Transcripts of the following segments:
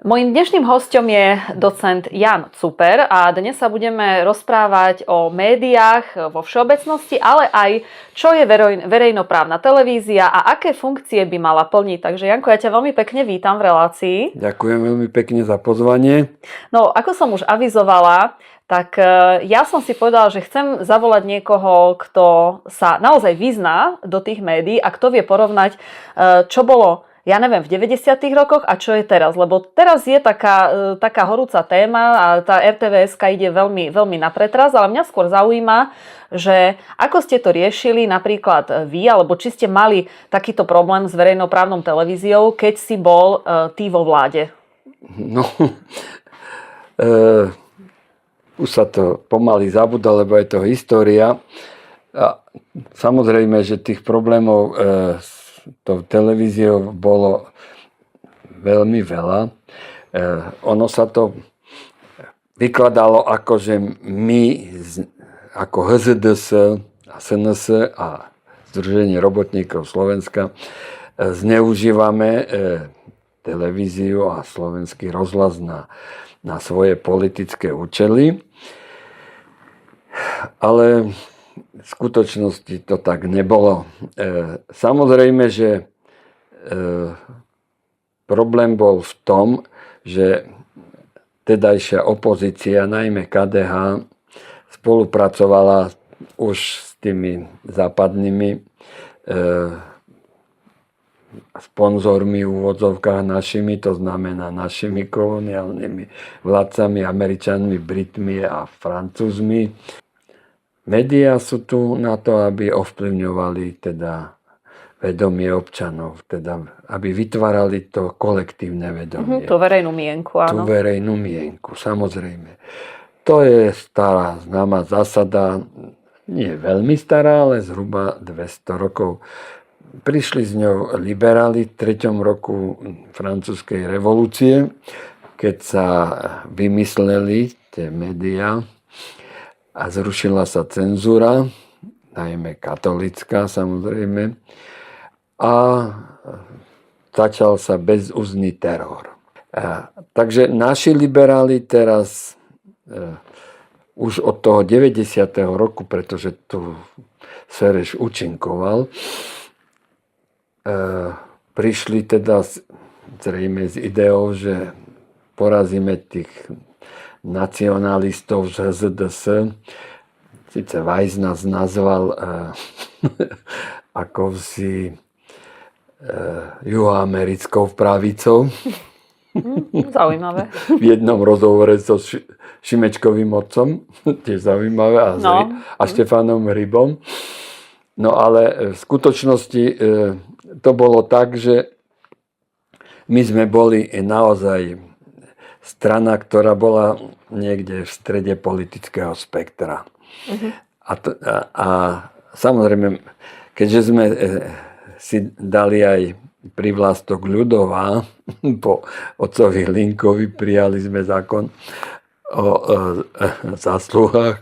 Mojím dnešným hosťom je docent Jan Cuper a dnes sa budeme rozprávať o médiách vo všeobecnosti, ale aj čo je verejnoprávna televízia a aké funkcie by mala plniť. Takže Janko, ja ťa veľmi pekne vítam v relácii. Ďakujem veľmi pekne za pozvanie. No, ako som už avizovala, tak ja som si povedala, že chcem zavolať niekoho, kto sa naozaj vyzná do tých médií a kto vie porovnať, čo bolo, ja neviem, v 90. rokoch a čo je teraz. Lebo teraz je taká horúca téma a tá RTVS-ka ide veľmi, veľmi na pretras, ale mňa skôr zaujíma, že ako ste to riešili napríklad vy, alebo či ste mali takýto problém s verejnoprávnou televíziou, keď si bol ty vo vláde. No, už sa to pomaly zabúda, lebo je to história. A samozrejme, že tých problémov s tou televíziou bolo veľmi veľa. Ono sa to vykladalo ako, že my ako HZDS a SNS a Združenie robotníkov Slovenska zneužívame televíziu a slovenský rozhlas na svoje politické účely. Ale v skutočnosti to tak nebolo. Samozrejme, že problém bol v tom, že tedajšia opozícia, najmä KDH, spolupracovala už s tými západnými sponzormi v úvodzovkách našimi, to znamená našimi koloniálnymi vládcami, Američanmi, Britmi a Francúzmi. Médiá sú tu na to, aby ovplyvňovali teda vedomie občanov, teda aby vytvárali to kolektívne vedomie. Tú verejnú mienku, áno. Tú verejnú mienku, samozrejme. To je stará známa zásada, nie veľmi stará, ale zhruba 200 rokov. Prišli s ňou liberáli v 3. roku francúzskej revolúcie, keď sa vymysleli tie médiá a zrušila sa cenzúra, najmä katolická samozrejme, a začal sa bezúzny teror. Takže naši liberáli teraz už od toho 90. roku, pretože tu Sereš účinkoval, prišli teda zrejme s ideou, že porazíme tých nacionalistov z HZDS. Sice Weiss nás nazval akousi juhoamerickou pravicou. Zaujímavé. V jednom rozhovore so Šimečkovým otcom, tiež zaujímavé, a Štefanom Hrybom. No ale v skutočnosti to bolo tak, že my sme boli naozaj strana, ktorá bola niekde v strede politického spektra. Uh-huh. A samozrejme, keďže sme si dali aj privlastok ľudová, po otcovi Hlinkovi prijali sme zákon o zásluhách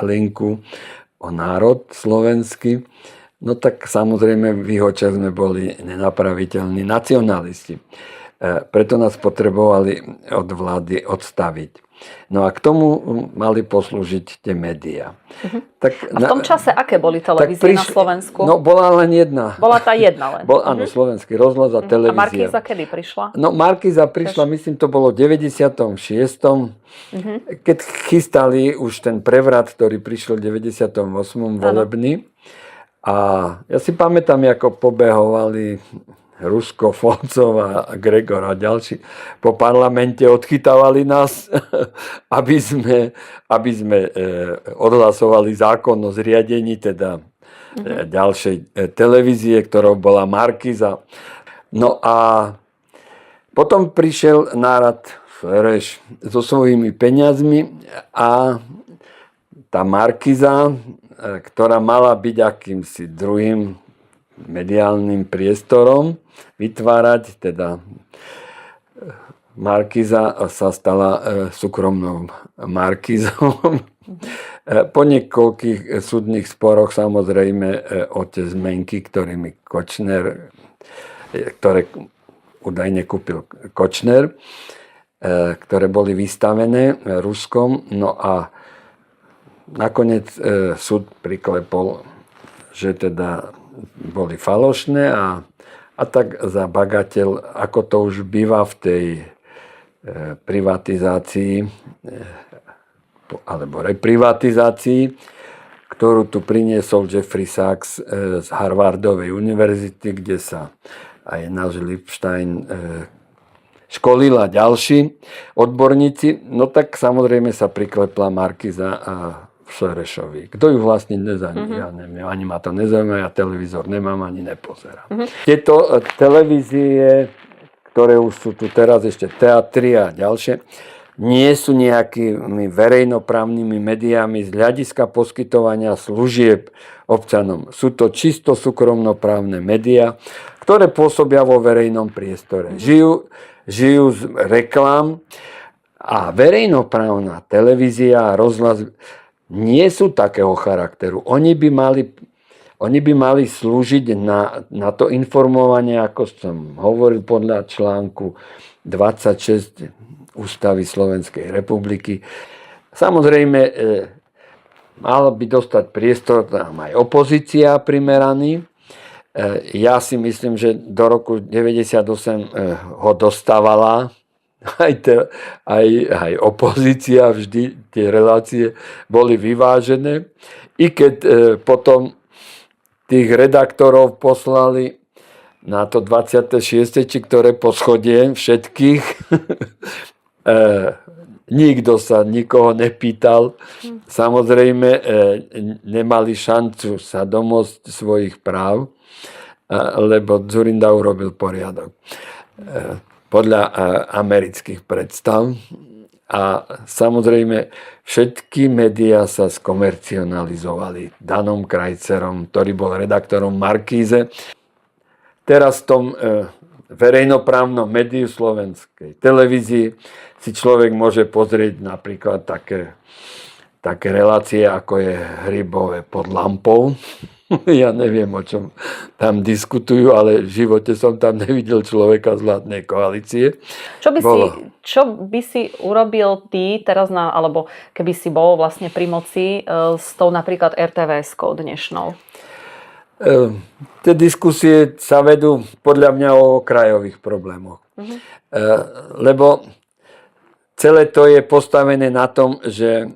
Hlinku, o národ slovenský, no tak samozrejme v jeho čas sme boli nenapraviteľní nacionalisti. Preto nás potrebovali od vlády odstaviť. No a k tomu mali poslúžiť tie médiá. Uh-huh. A v tom čase aké boli televízie na Slovensku? No bola len jedna. Bola tá jedna len? Áno, Slovenský rozhlas a televízia. A Markíza kedy prišla? No Markíza prišla, myslím, to bolo v 96. Keď chystali už ten prevrat, ktorý prišiel v 98. volebný. A ja si pamätám, ako pobehovali Rusko, Folcov a Gregor a ďalší po parlamente, odchytávali nás, aby sme odhlasovali zákon o zriadení teda ďalšej televízie, ktorou bola Markíza. No a potom prišiel nárad Fereš so svojimi peniazmi a tá Markíza, ktorá mala byť akýmsi druhým mediálnym priestorom, vytvárať, teda Markíza sa stala súkromnou Markízou. Po niekoľkých súdnych sporoch samozrejme o tie zmenky, ktorými Kočner, ktoré údajne kúpil Kočner, ktoré boli vystavené Ruskom. No a nakoniec súd priklepol, že teda boli falošné a tak za bagateľ, ako to už býva v tej privatizácii alebo reprivatizácii, ktorú tu priniesol Jeffrey Sachs z Harvardovej univerzity, kde sa aj náš Lipstein školil a ďalší odborníci. No tak samozrejme sa priklepla Markíza a Šerešovi. Kto ju vlastne nezaujíma? Ja neviem, ani ma to nezaujíma, ja televízor nemám, ani nepozerám. Tieto televízie, ktoré už sú tu teraz ešte teatry a ďalšie, nie sú nejakými verejnoprávnymi médiami z hľadiska poskytovania služieb občanom. Sú to čisto súkromnoprávne médiá, ktoré pôsobia vo verejnom priestore. Žijú z reklám a verejnoprávna televízia a rozhlas nie sú takého charakteru. Oni by mali slúžiť na to informovanie, ako som hovoril podľa článku 26 Ústavy Slovenskej republiky. Samozrejme, mala by dostať priestor tam aj opozícia primeraný. Ja si myslím, že do roku 1998 ho dostávala aj opozícia, vždy tie relácie boli vyvážené. I keď potom tých redaktorov poslali na to 26, či ktoré poschodie všetkých, nikto sa nikoho nepýtal. Samozrejme, nemali šancu sa domôcť svojich práv, lebo Dzurinda urobil poriadok podľa amerických predstav. A samozrejme, všetky médiá sa skomercionalizovali Danom Krajcerom, ktorý bol redaktorom Markíze. Teraz v tom verejnoprávnom médiu slovenskej televízii si človek môže pozrieť napríklad také relácie, ako je Hrybové pod lampou. Ja neviem, o čom tam diskutujú, ale v živote som tam nevidel človeka z vládnej koalície. Čo by si urobil ty teraz, alebo keby si bol vlastne pri moci s tou napríklad RTVS-kou dnešnou? Tie diskusie sa vedú podľa mňa o okrajových problémoch. Lebo celé to je postavené na tom, že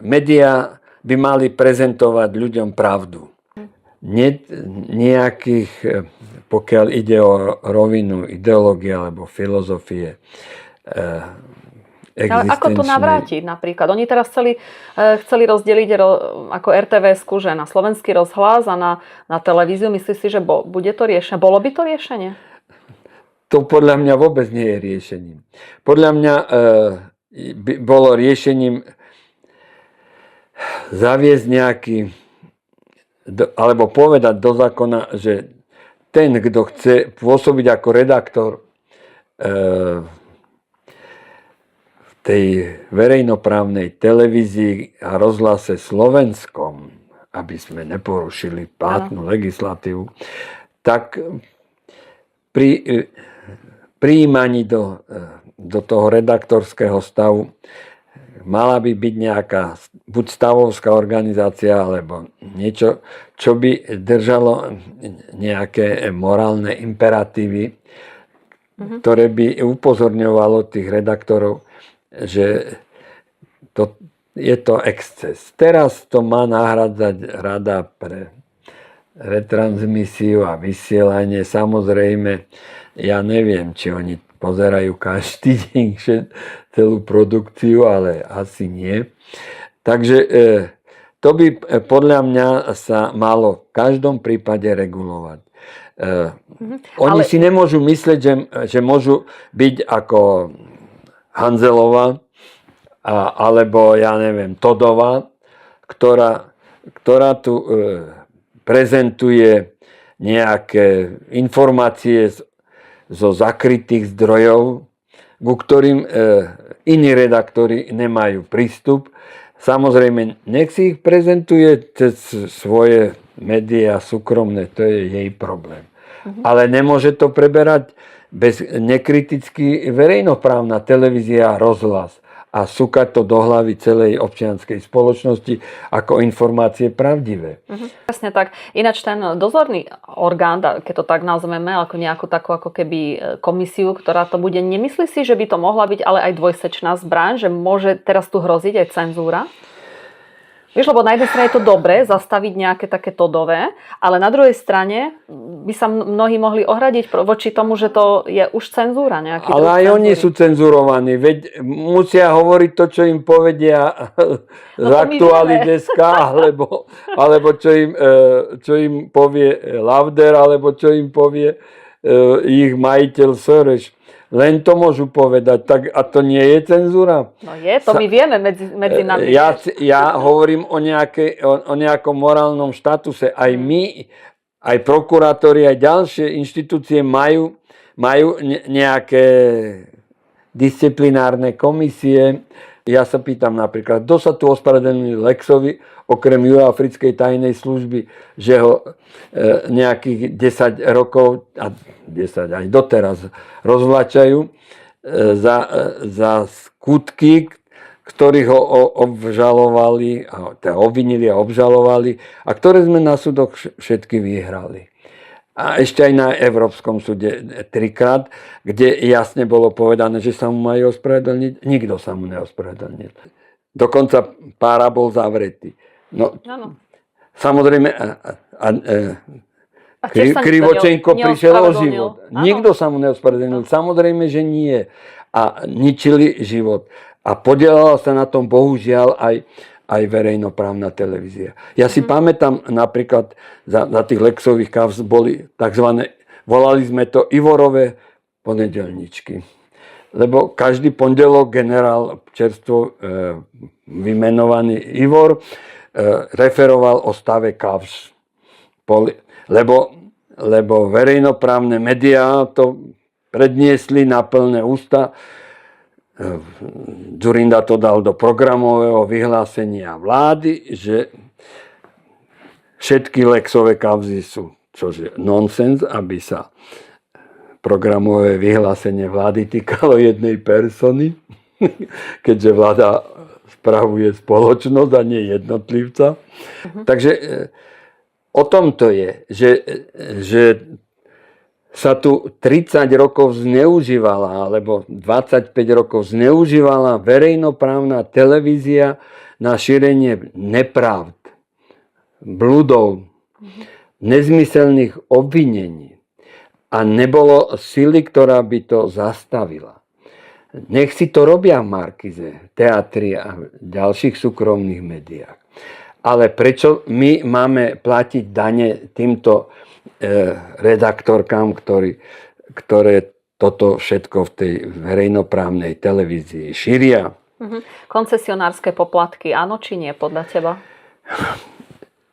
médiá by mali prezentovať ľuďom pravdu. Nejakých, pokiaľ ide o rovinu ideológie alebo filozofie existenčnej. Ale ako to navrátiť napríklad? Oni teraz chceli rozdeliť ako RTVS-ku, že na slovenský rozhlas a na televíziu. Myslíš si, že bude to riešenie? Bolo by to riešenie? To podľa mňa vôbec nie je riešením. Podľa mňa by bolo riešením zaviesť nejaký, alebo povedať do zákona, že ten, kto chce pôsobiť ako redaktor v tej verejnoprávnej televízii a rozhlase slovenskom, aby sme neporušili platnú legislatívu, tak pri prijímaní do toho redaktorského stavu mala by byť nejaká buď stavovská organizácia, alebo niečo, čo by držalo nejaké morálne imperatívy, ktoré by upozorňovalo tých redaktorov, že je to exces. Teraz to má nahradzať Rada pre retransmisiu a vysielanie. Samozrejme, ja neviem, či oni pozerajú každý deň celú produkciu, ale asi nie. Takže to by podľa mňa sa malo v každom prípade regulovať. Oni si nemôžu myslieť, že môžu byť ako Hanzelová alebo ja neviem, Todová, ktorá tu prezentuje nejaké informácie zo zakrytých zdrojov, ku ktorým iní redaktori nemajú prístup. Samozrejme, nech si ich prezentuje cez svoje médiá súkromné, to je jej problém. Ale nemôže to preberať bez nekriticky verejnoprávna televízia a rozhlas a súkať to do hlavy celej občianskej spoločnosti ako informácie pravdivé. Presne tak. Ináč ten dozorný orgán, keď to tak nazveme, ako nejakú takú ako keby komisiu, ktorá to bude, nemyslí si, že by to mohla byť ale aj dvojsečná zbraň, že môže teraz tu hroziť aj cenzúra? Vieš, lebo na jednej strane je to dobré zastaviť nejaké také todové, ale na druhej strane by sa mnohí mohli ohradiť voči tomu, že to je už cenzúra. Ale aj oni sú cenzurovaní, veď musia hovoriť to, čo im povedia z Aktuality.sk, alebo čo im povie Lauder, alebo čo im povie ich majiteľ Soros. Len to môžu povedať, tak a to nie je cenzúra? No je, to my vieme medzi nami. Ja hovorím o nejakom morálnom štatuse. Aj my, aj prokurátori, aj ďalšie inštitúcie majú nejaké disciplinárne komisie. Ja sa pýtam napríklad, kto sa tu ospravedlnil Lexovi, okrem juhoafrickej tajnej služby, že ho nejakých 10 rokov, a 10 aj doteraz, rozvlačajú za skutky, ktorých ho obžalovali, teda obvinili a obžalovali, a ktoré sme na súdoch všetky vyhrali. A ešte aj na Európskom súde 3-krát, kde jasne bolo povedané, že sa mu majú ospravedlniť. Nikto sa mu neospravedlnil. Dokonca pára bol zavretý. No. Samozrejme, Krivočenko prišiel o život. Nikto sa mu neospravedlnil. Samozrejme, že nie. A ničili život. A podielala sa na tom bohužiaľ aj verejnoprávna televízia. Ja si pamätám napríklad za tých Lexových kauz boli takzvané, volali sme to Ivorové ponedeľničky. Lebo každý pondelok generál čerstvo vymenovaný Ivor referoval o stave kauz. Lebo verejnoprávne médiá to predniesli na plné ústa. Dzurinda to dal do programového vyhlásenia vlády, že všetky Lexové kauzy sú čože nonsens, aby sa programové vyhlásenie vlády týkalo jednej persony, keďže vláda spravuje spoločnosť a nie jednotlivca. Takže o tom to je, že sa tu 30 rokov zneužívala, alebo 25 rokov zneužívala verejnoprávna televízia na šírenie nepravd, bludov, nezmyselných obvinení. A nebolo sily, ktorá by to zastavila. Nech si to robia v Markize, teatri a ďalších súkromných médiách. Ale prečo my máme platiť dane týmto redaktorkám, ktoré toto všetko v tej verejnoprávnej televízii šíria? Koncesionárske poplatky, áno či nie podľa teba?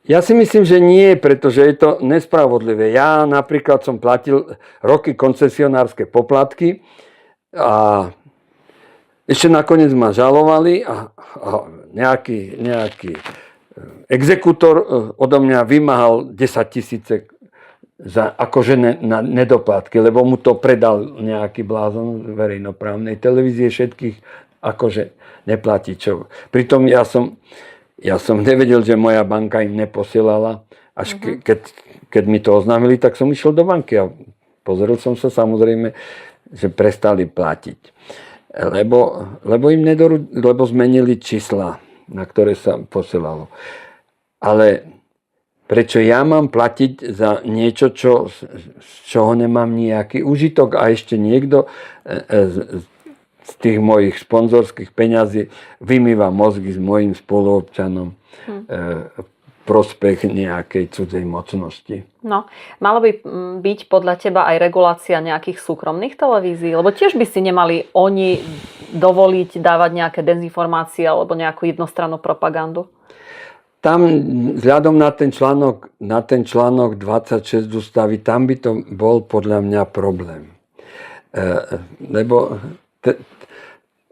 Ja si myslím, že nie, pretože je to nespravodlivé. Ja napríklad som platil roky koncesionárske poplatky a ešte nakoniec ma žalovali a nejaký exekútor odo mňa vymáhal 10 000 za akože na nedoplatky, lebo mu to predal nejaký blázon z verejnoprávnej televízie, všetkých akože neplatí čo. Pritom ja som nevedel, že moja banka im neposielala. Až keď mi to oznámili, tak som išiel do banky a pozrel som sa, samozrejme, že prestali platiť. Lebo zmenili čísla, na ktoré sa posielalo. Ale prečo ja mám platiť za niečo, z čoho nemám nejaký užitok, a ešte niekto z tých mojich sponzorských peňazí vymýva mozgy s mojim spoluobčanom prospech nejakej cudzej mocnosti. No, malo by byť podľa teba aj regulácia nejakých súkromných televízií? Lebo tiež by si nemali oni dovoliť dávať nejaké dezinformácie alebo nejakú jednostrannú propagandu? Tam vzhľadom na ten článok 26 ústavy, tam by to bol podľa mňa problém. Lebo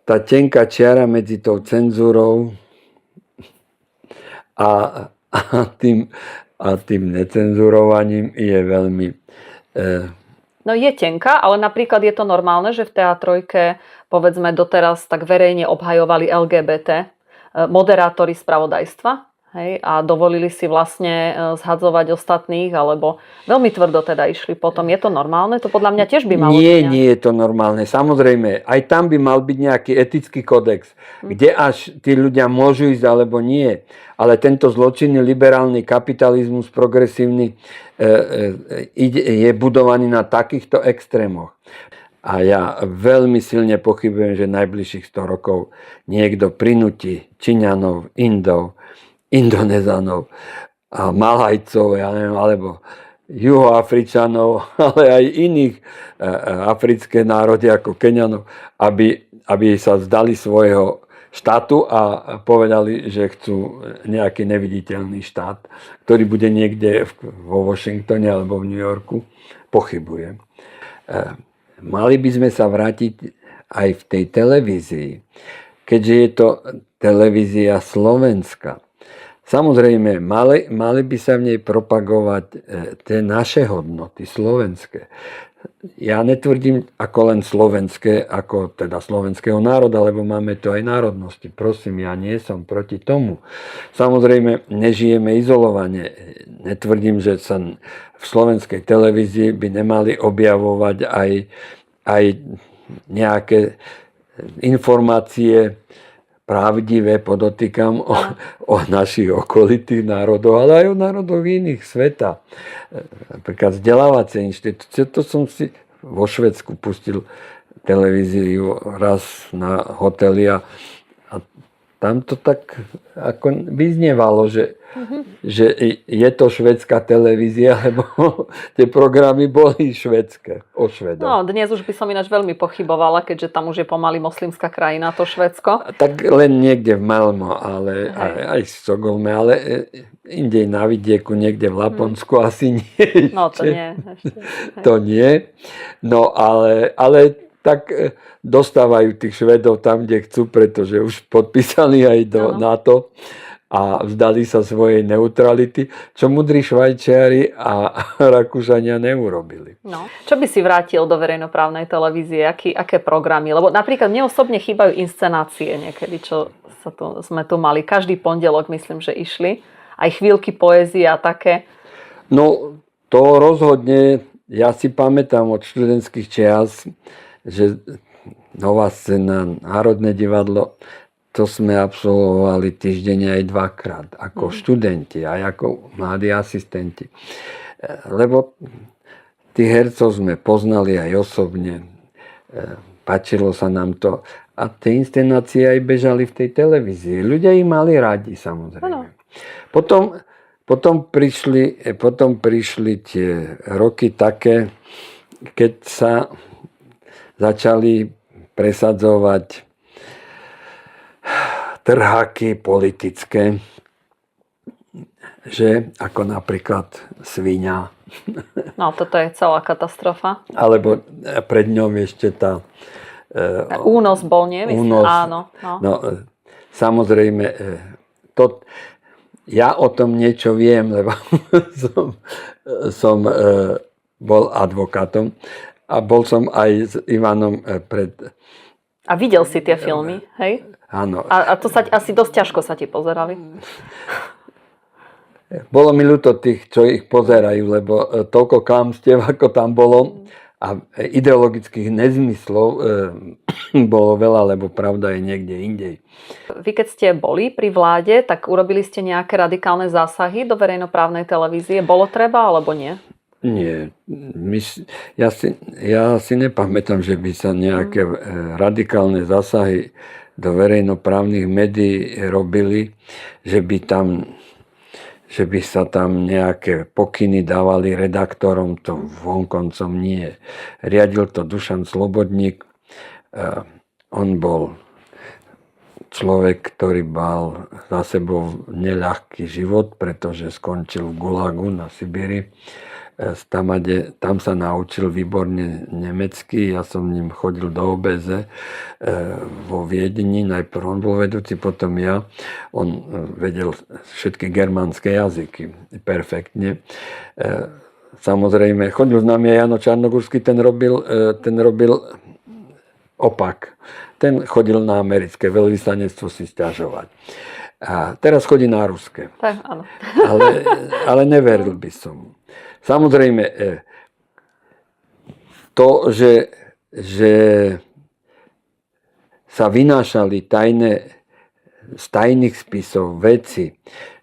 tá tenká čiara medzi tou cenzúrou a tým necenzurovaním je veľmi No je tenká, ale napríklad je to normálne, že v teatrojke, povedzme, doteraz tak verejne obhajovali LGBT moderátori spravodajstva, hej, a dovolili si vlastne zhadzovať ostatných, alebo veľmi tvrdo teda išli potom. Je to normálne? To podľa mňa tiež by malo byť. Nie je to normálne. Samozrejme, aj tam by mal byť nejaký etický kodex, kde až tí ľudia môžu ísť alebo nie. Ale tento zločinný liberálny kapitalizmus progresívny je budovaný na takýchto extrémoch. A ja veľmi silne pochybujem, že najbližších 100 rokov niekto prinúti Číňanov, Indov, Indonezánov a Malajcov, ja neviem, alebo Juhoafričanov, ale aj iných africké národy ako Keňanov, aby sa vzdali svojho štátu a povedali, že chcú nejaký neviditeľný štát, ktorý bude niekde vo Washingtone alebo v New Yorku. Pochybujem. Mali by sme sa vrátiť aj v tej televízii, keďže je to televízia slovenská. Samozrejme, mali by sa v nej propagovať tie naše hodnoty slovenské. Ja netvrdím ako len slovenské, ako teda slovenského národa, lebo máme tu aj národnosti. Prosím, ja nie som proti tomu. Samozrejme, nežijeme izolovane. Netvrdím, že sa v slovenskej televízii by nemali objavovať aj nejaké informácie pravdivé, podotýkam, o našich okolitých národoch, ale aj o národoch iných sveta. Napríklad vzdelávacie inštitúcie, to som si vo Švédsku pustil televíziu raz na hoteli a tam to tak ako vyznievalo, že je to švédska televízia, lebo tie programy boli švédske, o Švédoch. No, dnes už by som ináč veľmi pochybovala, keďže tam už je pomaly moslimská krajina, to Švédsko. Tak len niekde v Malmo, ale aj v Stockholme, ale inde na vidieku, niekde v Laponsku asi nie. No to nie. To nie. No ale tak dostávajú tých Švédov tam, kde chcú, pretože už podpísali aj do NATO a vzdali sa svojej neutrality, čo mudrí Švajčiari a Rakúšania neurobili. No. Čo by si vrátil do verejnoprávnej televízie? Aké programy? Lebo napríklad mne osobne chýbajú inscenácie niekedy, čo sme tu mali. Každý pondelok myslím, že išli. Aj chvíľky poézie a také. No to rozhodne, ja si pamätám od študentských čias, že Nová scéna, Národné divadlo, to sme absolvovali týždenne aj dvakrát, ako študenti, aj ako mladí asistenti. Lebo tých hercov sme poznali aj osobne, páčilo sa nám to. A tie inscenácie aj bežali v tej televízii. Ľudia ich mali radi, samozrejme. Potom prišli tie roky také, keď sa začali presadzovať trháky politické, že ako napríklad Sviňa. No, toto je celá katastrofa. Alebo pred ňom ešte tá... Únos bol, nie? Únos. Áno. No, samozrejme, ja o tom niečo viem, lebo som bol advokátom a bol som aj s Ivanom pred... A videl si tie filmy, hej? Áno. A to sa asi dosť ťažko sa ti pozerali. Bolo mi ľúto tých, čo ich pozerajú, lebo toľko klamstiev, ako tam bolo a ideologických nezmyslov bolo veľa, lebo pravda je niekde indej. Vy keď ste boli pri vláde, tak urobili ste nejaké radikálne zásahy do verejnoprávnej televízie? Bolo treba, alebo nie? Nie. Ja si nepamätám, že by sa nejaké radikálne zásahy do verejnoprávnych médií robili, že by sa tam nejaké pokyny dávali redaktorom, to vonkoncom nie. Riadil to Dušan Slobodník. On bol človek, ktorý mal za sebou neľahký život, pretože skončil v Gulagu na Sibíri. Tam sa naučil výborne nemecky, ja som ním chodil do OBZ vo Viedni, najprv on bol vedúci, potom ja. On vedel všetky germánske jazyky perfektne. samozrejme, chodil s nami aj Jano Čarnogórsky, ten robil opak. Ten chodil na americké veľvyslanectvo si sťažovať. A teraz chodí na ruské. Tak, áno. Ale neveril by som mu. Samozrejme, to, že sa vynášali z tajných spisov veci,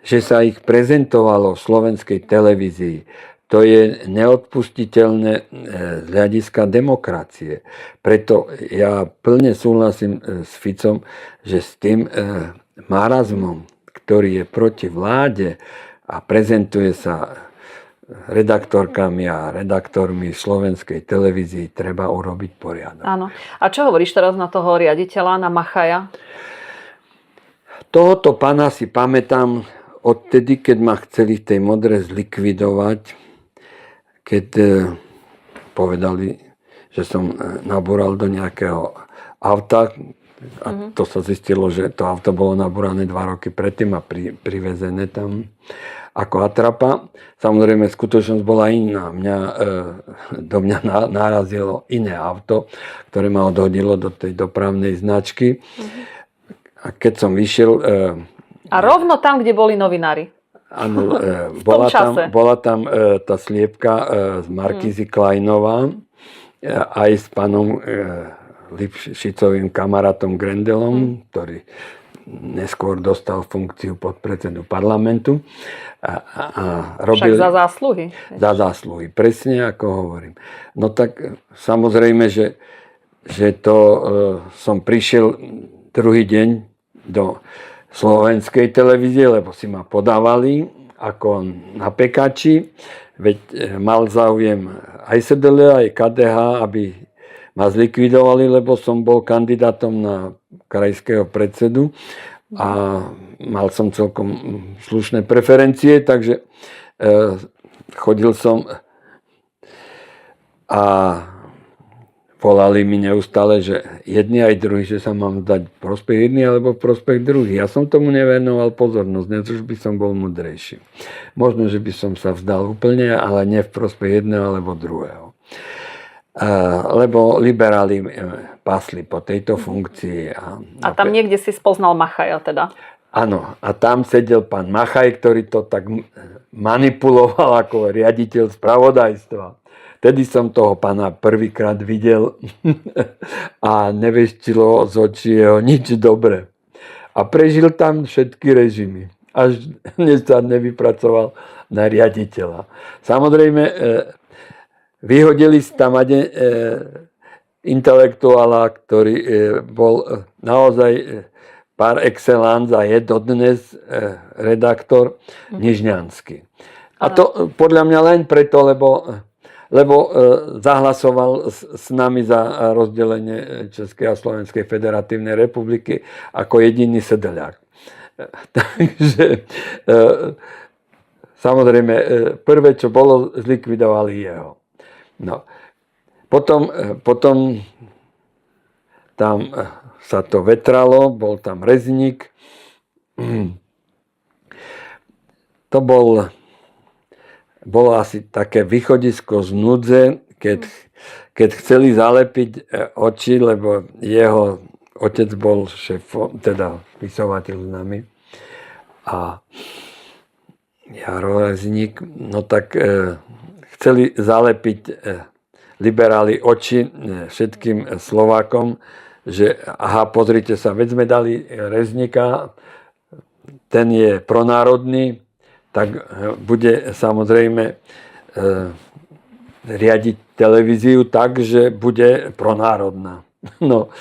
že sa ich prezentovalo v slovenskej televízii, to je neodpustiteľné z hľadiska demokracie. Preto ja plne súhlasím s Ficom, že s tým marazmom, ktorý je proti vláde a prezentuje sa redaktorkami a redaktormi slovenskej televízii, treba urobiť poriadok. Áno. A čo hovoríš teraz na toho riaditeľa, na Machaja? Tohoto pána si pamätám odtedy, keď ma chceli v tej Modre zlikvidovať, keď povedali, že som nabúral do nejakého auta a to sa zistilo, že to auto bolo nabúrané 2 roky predtým a privezené tam ako atrapa. Samozrejme, skutočnosť bola iná. Do mňa narazilo iné auto, ktoré ma odhodilo do tej dopravnej značky. A keď som vyšiel... A rovno tam, kde boli novinári. Áno, bola tam tá sliepka z Markízy Kleinová aj s pánom Lipšicovým kamarátom Grendelom, ktorý neskôr dostal funkciu podpredsedu parlamentu. Však za zásluhy. Za zásluhy, presne ako hovorím. No tak samozrejme, že to som prišiel druhý deň do slovenskej televízie, lebo si ma podávali ako na pekači. Veď mal záujem aj SDL, aj KDH, aby ma zlikvidovali, lebo som bol kandidátom na krajského predsedu a mal som celkom slušné preferencie, takže chodil som a volali mi neustále, že jedni aj druhí, že sa mám dať prospech jedný alebo prospech druhý. Ja som tomu nevenoval pozornosť, než by som bol mudrejší. Možno, že by som sa vzdal úplne, ale nie v prospech jedného alebo druhého. Lebo liberáli pasli po tejto funkcii. A tam niekde si spoznal Machaja teda? Áno, a tam sedel pán Machaj, ktorý to tak manipuloval ako riaditeľ spravodajstva. Vtedy som toho pána prvýkrát videl a neveštilo z očí jeho nič dobre. A prežil tam všetky režimy, až dnes sa nevypracoval na riaditeľa. Samozrejme, vyhodili tam intelektuála, ktorý bol naozaj par excellence a je dodnes redaktor Nižňanský. A to podľa mňa len preto, lebo zahlasoval s nami za rozdelenie Českej a Slovenskej federatívnej republiky ako jediný sedeliak. Takže samozrejme, prvé, čo bolo, zlikvidovali jeho. No. Potom tam sa to vetralo, bol tam Rezník. To bolo asi také východisko z núdze, keď chceli zalepiť oči, lebo jeho otec bol šéfom, teda spisovateľ s nami. A Jaro Rezník, no tak chceli zalepiť liberáli oči všetkým Slovákom, že aha, pozrite sa, veď sme dali Rezníka, ten je pronárodný, tak bude samozrejme riadiť televíziu tak, že bude pronárodná. No,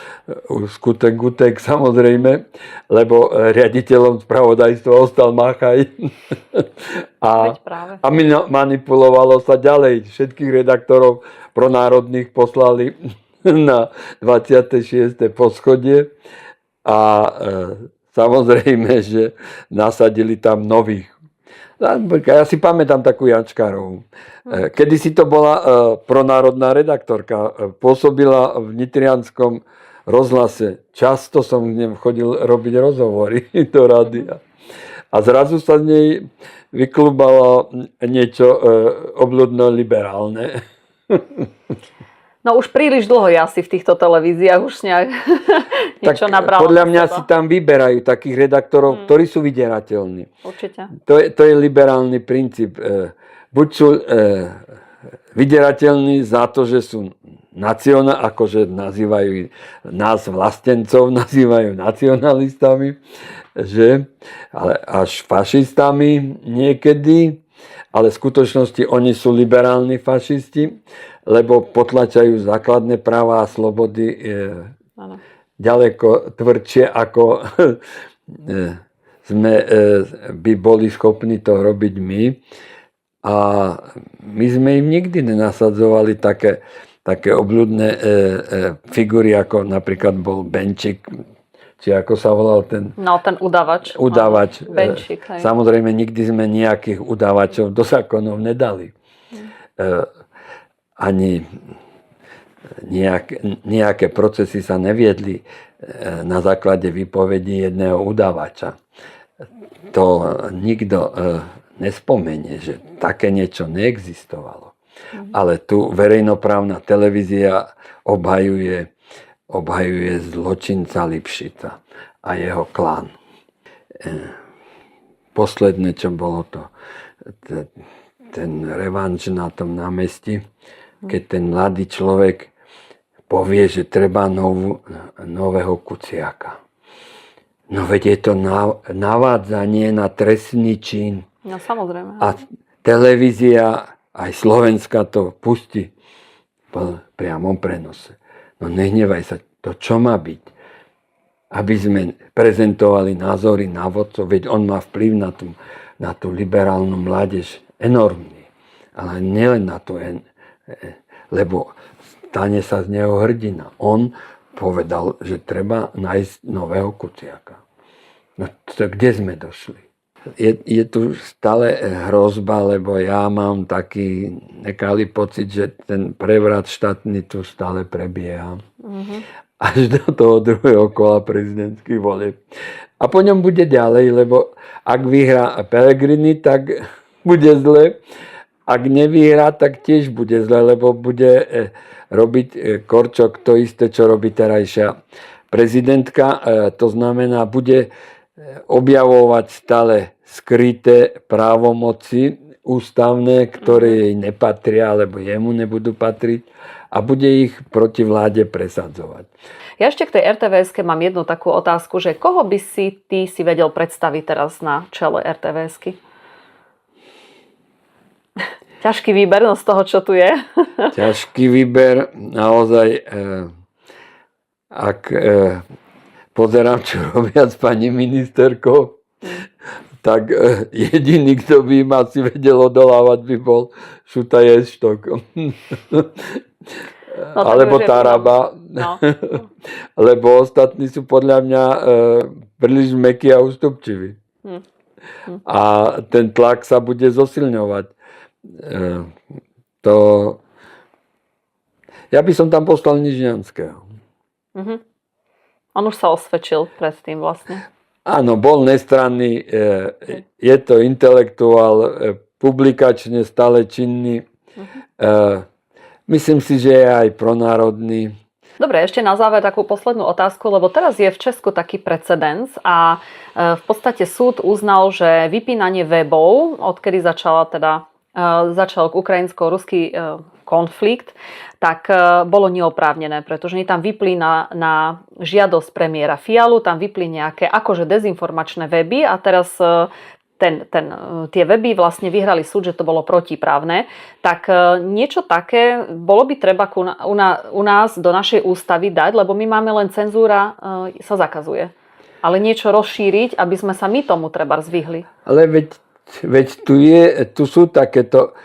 skutek gutek samozrejme, lebo riaditeľom spravodajstva ostal Machaj a manipulovalo sa ďalej. Všetkých redaktorov pronárodných poslali na 26. poschodie a samozrejme, že nasadili tam nových. Ja si pamätám takú Jančkárovú. Kedysi to bola pronárodná redaktorka. Pôsobila v nitrianskom rozhlase. Často som k nem chodil robiť rozhovory do rádia. A zrazu sa z nej vyklubalo niečo obľudno-liberálne. No už príliš dlho je asi v týchto televíziách, už nejak niečo nabralo. Podľa mňa si tam vyberajú takých redaktorov, ktorí sú vydierateľní. Určite. To je liberálny princíp. Buď sú vydierateľní za to, že sú akože nazývajú nás vlastencov, nazývajú nacionalistami, že? Ale až fašistami niekedy, ale v skutočnosti oni sú liberálni fašisti, lebo potlačajú základné práva a slobody ďaleko tvrdšie, ako sme by boli schopní to robiť my. A my sme im nikdy nenasadzovali také obľudné figúry, ako napríklad bol Benčík, či ako sa volal ten... No, ten udavač. Udavač. Benčík, hej. Samozrejme, nikdy sme nejakých udavačov do zákonov nedali. Ani nejaké procesy sa neviedli na základe výpovedí jedného udavača. To nikto nespomenie, že také niečo neexistovalo. Ale tu verejnoprávna televízia obhajuje zločinca Lipšita a jeho klan. Posledné, čo bolo to, ten revanš na tom námestí, keď ten mladý človek povie, že treba nového Kuciaka. No veď je to navádzanie na trestný čin. No samozrejme. A televízia, aj Slovenska to pustí v priamom prenose. No nehnevaj sa, to čo má byť? Aby sme prezentovali názory na vodcov, veď on má vplyv na tú liberálnu mládež enormný. Ale nielen na to, lebo stane sa z neho hrdina. On povedal, že treba nájsť nového Kuciaka. No to kde sme došli? Je tu stále hrozba, lebo ja mám taký nekalý pocit, že ten prevrat štátny tu stále prebieha. Až do toho druhého kola prezidentských volieb. A po ňom bude ďalej, lebo ak vyhrá Pellegrini, tak bude zle. Ak nevyhrá, tak tiež bude zle, lebo bude robiť Korčok to isté, čo robí terajšia prezidentka. To znamená, bude objavovať stále skryté právomoci ústavné, ktoré jej nepatria, alebo jemu nebudú patriť a bude ich proti vláde presadzovať. Ja ešte k tej RTVS-ke mám jednu takú otázku, že koho by ty si vedel predstaviť teraz na čele RTVS-ky? Ťažký výber, no z toho, čo tu je. Ťažký výber, naozaj, ak pozerám, čo robia s pani ministerkou, tak jediný, kto by im asi vedel odolávať, by bol Šuta Ještok. No, alebo Taraba. No. Lebo ostatní sú podľa mňa príliš mäkkí a ústupčiví. A ten tlak sa bude zosilňovať. Ja by som tam poslal Nižňanského. On už sa osvedčil predtým vlastne. Áno, bol nestranný, je to intelektuál, publikačne stále činný. Myslím si, že je aj pronárodný. Dobre, ešte na záver takú poslednú otázku, lebo teraz je v Česku taký precedens a v podstate súd uznal, že vypínanie webov, odkedy začal ukrajinsko-ruský konflikt, tak bolo neoprávnené, pretože oni tam vypli na žiadosť premiéra Fialu, tam vypli nejaké akože dezinformačné weby a teraz tie weby vlastne vyhrali súd, že to bolo protiprávne. Tak niečo také bolo by treba u nás do našej ústavy dať, lebo my máme len cenzúra, sa zakazuje. Ale niečo rozšíriť, aby sme sa my tomu treba zvihli. Ale veď tu sú takéto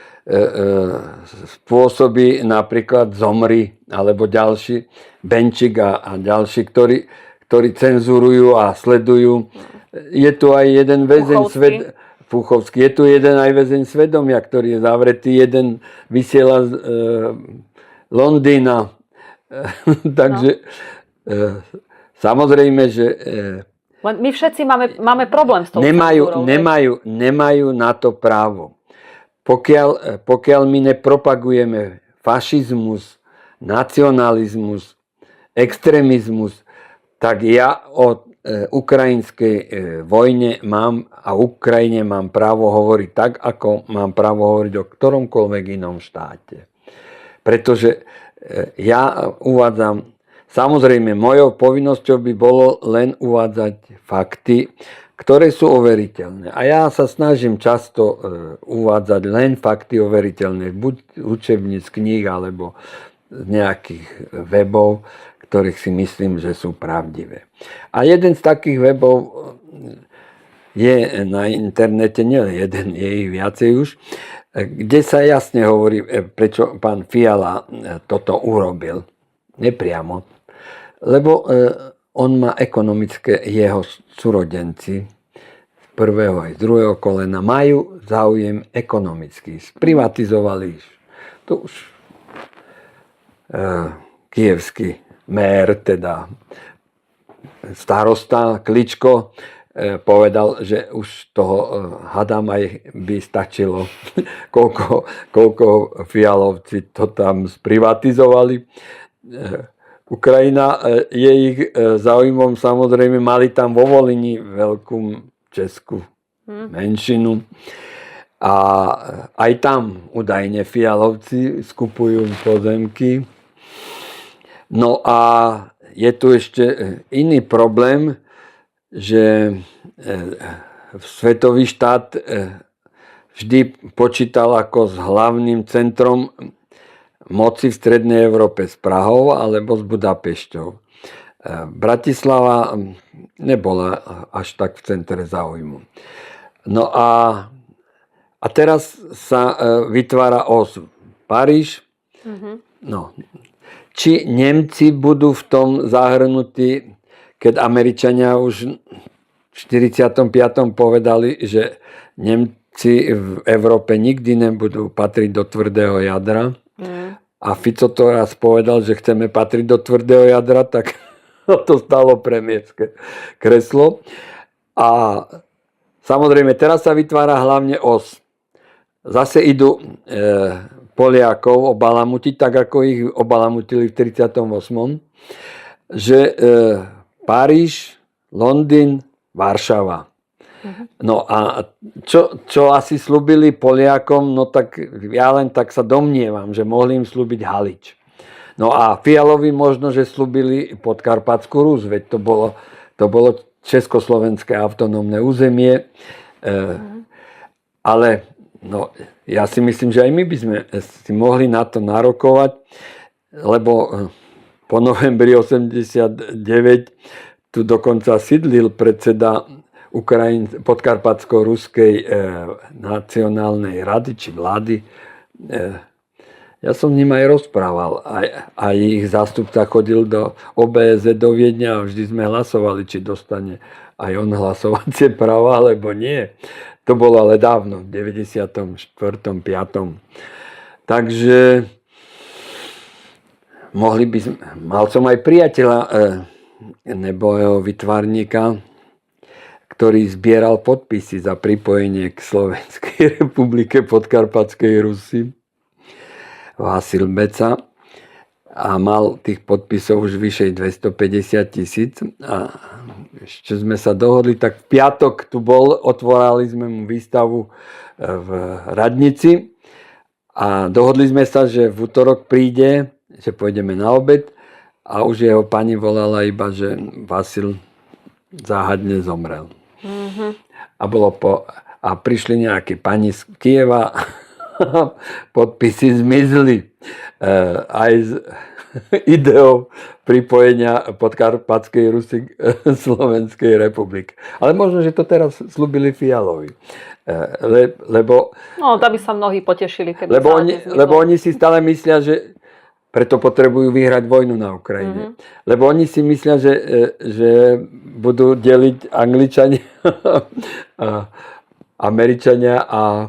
spôsoby, napríklad Zomri, alebo ďalší, Benčík a ďalší, ktorí cenzurujú a sledujú. Je tu aj jeden väzeň Fuchovský. Je tu jeden aj väzeň svedomia, ktorý je zavretý. Jeden vysiela z Londýna. Takže samozrejme, že Len my všetci máme problém s tou cenzúrou. Nemajú na to právo. Pokiaľ my nepropagujeme fašizmus, nacionalizmus, extrémizmus, tak ja o ukrajinskej vojne Ukrajine mám právo hovoriť tak, ako mám právo hovoriť o ktoromkoľvek inom štáte. Pretože ja uvádzam, samozrejme, mojou povinnosťou by bolo len uvádzať fakty, ktoré sú overiteľné. A ja sa snažím často uvádzať len fakty overiteľné, buď učebníc, kníh, alebo z nejakých webov, ktorých si myslím, že sú pravdivé. A jeden z takých webov je na internete, nie jeden, je ich viacej už, kde sa jasne hovorí, prečo pán Fiala toto urobil. Nepriamo. Lebo on má ekonomické, jeho súrodenci z prvého aj z druhého kolena majú záujem ekonomický. Sprivatizovali to už kievský mér, teda starosta Kličko, povedal, že už toho hadám aj by stačilo, koľko Fialovci to tam sprivatizovali. Ukrajina je ich záujmom, samozrejme mali tam vo Volini veľkú českú menšinu a aj tam údajne Fialovci skupujú pozemky. No a je tu ešte iný problém, že svetový štát vždy počítal ako s hlavným centrom moci v strednej Európe s Prahou alebo s Budapešťou. Bratislava nebola až tak v centre záujmu. No a teraz sa vytvára os Paríž. No, či Nemci budú v tom zahrnutí, keď Američania už v 45. povedali, že Nemci v Európe nikdy nebudú patriť do tvrdého jadra. A Fico to raz povedal, že chceme patriť do tvrdého jadra, tak to stalo premiérske kreslo. A samozrejme, teraz sa vytvára hlavne os. Zase idú Poliakov obalamutiť, tak ako ich obalamutili v 38. Že Paríž, Londýn, Varšava. No a čo asi slúbili Poliakom, no tak ja len tak sa domnievam, že mohli im slúbiť Halič. No a Fialovi možno, že slúbili Podkarpatskú Rus, veď to bolo československé autonómne územie, ale no, ja si myslím, že aj my by sme si mohli na to narokovať, lebo po novembri 89 tu dokonca sídlil predseda Podkarpatsko-ruskej nacionálnej rady či vlády. Ja som s ním aj rozprával. Aj ich zástupca chodil do OBSE do Viedňa a vždy sme hlasovali, či dostane aj on hlasovacie práva, alebo nie. To bolo ale dávno, v 94. 5. Takže mal som aj priateľa nebohého vytvarníka, ktorý zbieral podpisy za pripojenie k Slovenskej republike Podkarpatskej Rusy, Vasil Beca, a mal tých podpisov už vyše 250 000. A ešte sme sa dohodli, tak v piatok tu bol, otvorali sme mu výstavu v Radnici a dohodli sme sa, že v utorok príde, že pôjdeme na obed, a už jeho pani volala iba, že Vasil záhadne zomrel. A prišli nejaké pani z Kieva, podpisy zmizli. Aj z ideou pripojenia Podkarpatskej Rusy k Slovenskej republike. Ale možno, že to teraz slúbili Fialovi. Lebo tam by sa mnohí potešili. Lebo oni si stále myslia, že preto potrebujú vyhrať vojnu na Ukrajine. Lebo oni si myslia, že budú deliť Angličania, Američania a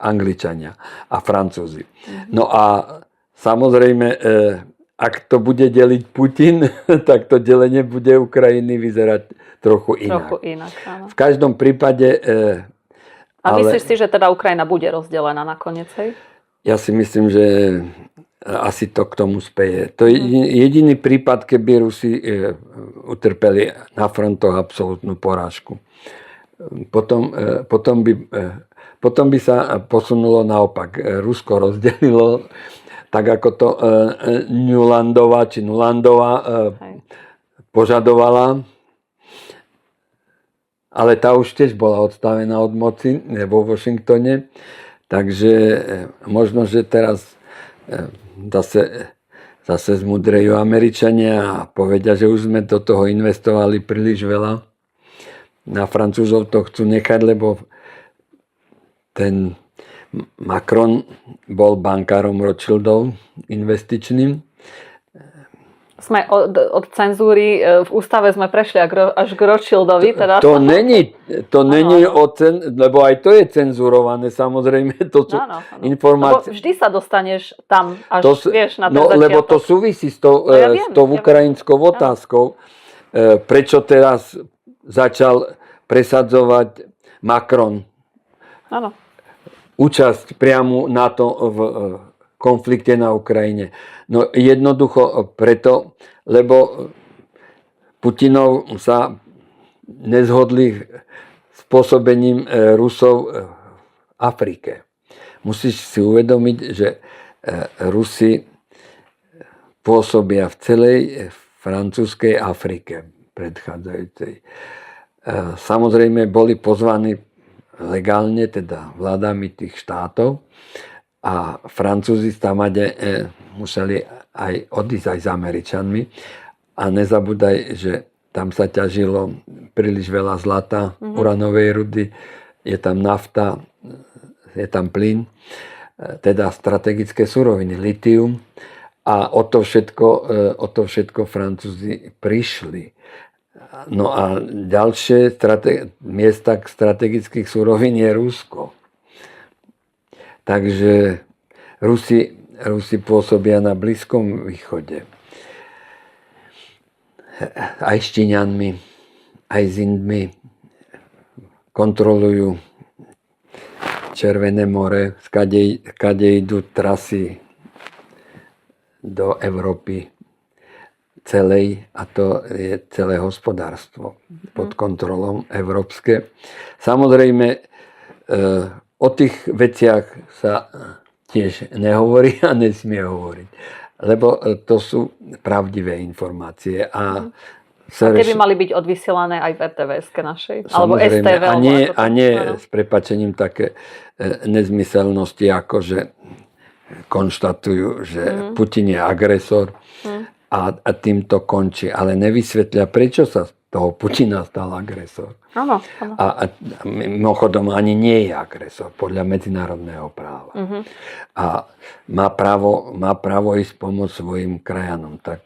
Angličania a Francúzi. No a samozrejme ak to bude deliť Putin, tak to delenie bude Ukrajiny vyzerať trochu inak. Áno. V každom prípade... A myslíš si, že teda Ukrajina bude rozdelená nakoniec, hej? Ja si myslím, že asi to k tomu speje. To je jediný prípad, keby Rusi utrpeli na frontoch absolútnu porážku. Potom by sa posunulo naopak. Rusko rozdelilo, tak ako to Nulandová požadovala. Ale tá už tiež bola odstavená od moci vo Washingtone. Takže možno, že teraz zase zmudrejú Američania a povedia, že už sme do toho investovali príliš veľa. Na Francúzov to chcú nechať, lebo ten Macron bol bankárom Rothschildov investičným. Sme od cenzúry, v ústave sme prešli až k Rothschildovi. Teda. To není lebo aj to je cenzurované, samozrejme. To sú informácie. Lebo vždy sa dostaneš tam, až vieš na ten začiatok. Lebo to súvisí s tou ukrajinskou otázkou. Prečo teraz začal presadzovať Macron účasť priamu NATO v konflikte na Ukrajine? No jednoducho preto, lebo Putinov sa nezhodli s pôsobením Rusov v Afrike. Musíš si uvedomiť, že Rusi pôsobia v celej francúzskej Afrike predchádzajúcej. Samozrejme boli pozvaní legálne, teda vládami tých štátov, a Francúzi tamade museli aj odísť aj s Američanmi. A nezabúdaj, že tam sa ťažilo príliš veľa zlata, uranovej rudy, je tam nafta, je tam plyn, teda strategické suroviny, litium. A o to všetko Francúzi prišli. No a ďalšie miesta strategických surovín je Rusko. Takže Rusi pôsobia na Blízkom východe. Aj s Číňanmi, aj s Indmi. Kontrolujú Červené more, kade idú trasy do Európy celej, a to je celé hospodárstvo pod kontrolou európske. Samozrejme, o tých veciach sa tiež nehovorí a nesmie hovoriť, lebo to sú pravdivé informácie. A tie by mali byť odvysielané aj v RTVS-ke našej? Alebo STV? A nie s prepáčením také nezmyselnosti, ako že konštatujú, že Putin je agresor a tým to končí. Ale nevysvetlia, prečo sa z toho Putina stal agresor. Áno. A mimochodom ani nie je agresor podľa medzinárodného práva. A má právo ísť pomôcť svojim krajanom. Tak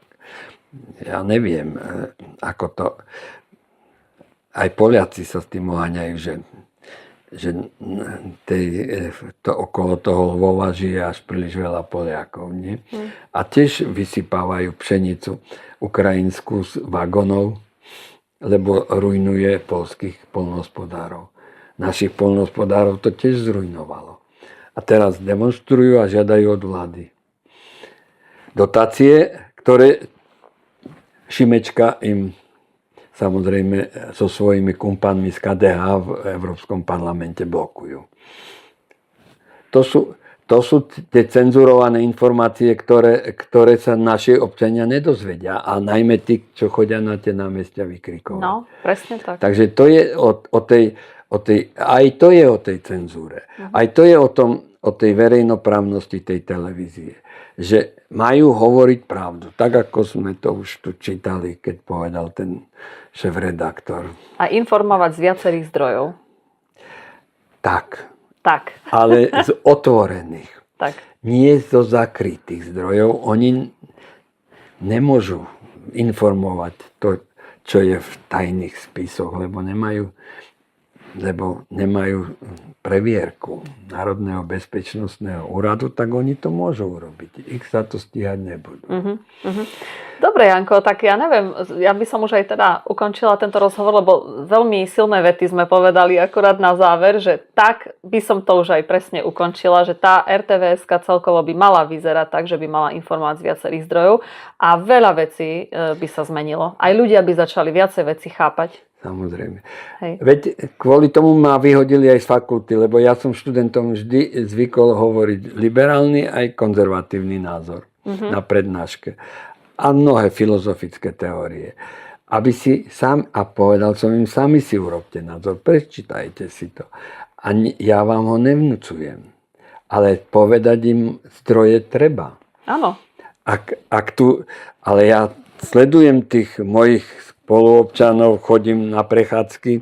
ja neviem, ako to... Aj Poliaci sa s tým oháňajú, že to okolo toho Lvova žije až príliš veľa Poliakov. Nie? A tiež vysypávajú pšenicu ukrajinskú z vagonov, lebo ruinuje poľských poľnohospodárov. Našich poľnohospodárov to tiež zrujnovalo. A teraz demonstrujú a žiadajú od vlády dotácie, ktoré Šimečka im samozrejme so svojimi kumpanmi z KDH v Európskom parlamente blokujú. To sú tie cenzurované informácie, ktoré sa naši občania nedozvedia. A najmä tí, čo chodia na tie námestia vykrikovať. No, presne tak. Takže to je aj to je o tej cenzúre. Aj to je o tej verejnoprávnosti tej televízie. Že majú hovoriť pravdu. Tak, ako sme to už tu čítali, keď povedal ten šéf-redaktor. A informovať z viacerých zdrojov. Tak. Ale z otvorených. Tak. Nie zo zakrytých zdrojov. Oni nemôžu informovať to, čo je v tajných spisoch, lebo nemajú lebo nemajú previerku Národného bezpečnostného úradu, tak oni to môžu urobiť. Ich sa to stíhať nebudú. Dobre, Janko, tak ja neviem, ja by som už aj teda ukončila tento rozhovor, lebo veľmi silné vety sme povedali akorát na záver, že tak by som to už aj presne ukončila, že tá RTVS-ka celkovo by mala vyzerať tak, že by mala informovať z viacerých zdrojov a veľa vecí by sa zmenilo. Aj ľudia by začali viacej veci chápať. Samozrejme. Hej. Veď kvôli tomu ma vyhodili aj z fakulty, lebo ja som študentom vždy zvykol hovoriť liberálny aj konzervatívny názor na prednáške. A mnohé filozofické teórie. Aby si sám, a povedal som im, sami si urobte názor, prečítajte si to. A ja vám ho nevnúcujem. Ale povedať im zdroje treba. Áno. Ale ja sledujem tých mojich spoluobčanov, chodím na prechádzky.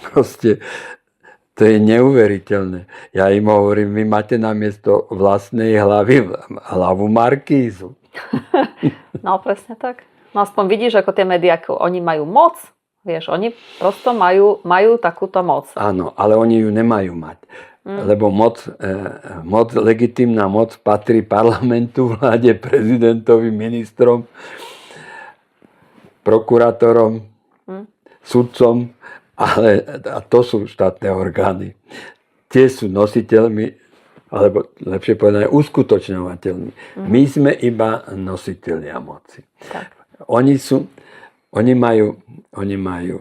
Proste to je neuveriteľné. Ja im hovorím, vy máte namiesto vlastnej hlavy hlavu markízu. No, presne tak. No aspoň vidíš, ako tie médiá, oni majú moc. Vieš, oni prosto majú takúto moc. Áno, ale oni ju nemajú mať. Lebo moc, legitímna moc patrí parlamentu, vláde, prezidentovi, ministrom, prokurátorom, sudcom, a to sú štátne orgány. Tie sú nositeľmi, alebo lepšie povedané, uskutočňovateľmi. My sme iba nositelia moci. Tak. Oni majú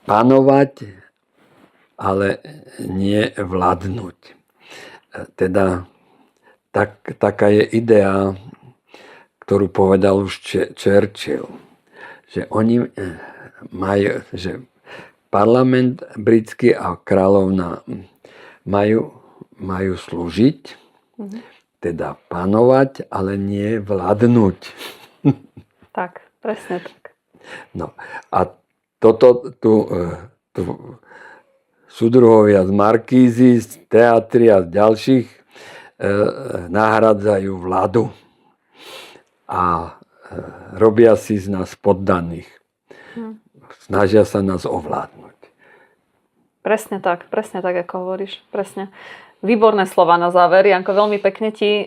panovať, ale nie vládnuť. Teda taká je idea, ktorú povedal už Churchill, že oni že parlament britský a kráľovna majú slúžiť, teda panovať, ale nie vládnuť. Tak, presne tak. No a toto tu súdruhovia z Markízy, z teatry a z ďalších nahradzajú vládu a robia si z nás poddaných. Snažia sa nás ovládnuť. Presne tak, ako hovoríš. Presne. Výborné slova na záver. Janko, veľmi pekne ti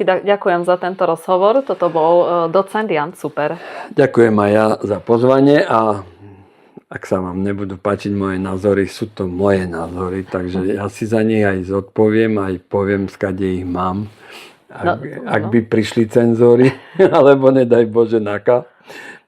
ďakujem za tento rozhovor. Toto bol docent Jan Super. Ďakujem aj ja za pozvanie a ak sa vám nebudú páčiť moje názory, sú to moje názory, takže ja si za nich aj zodpoviem, aj poviem, skade ich mám. Ak by prišli cenzori, alebo nedaj Bože NAKA.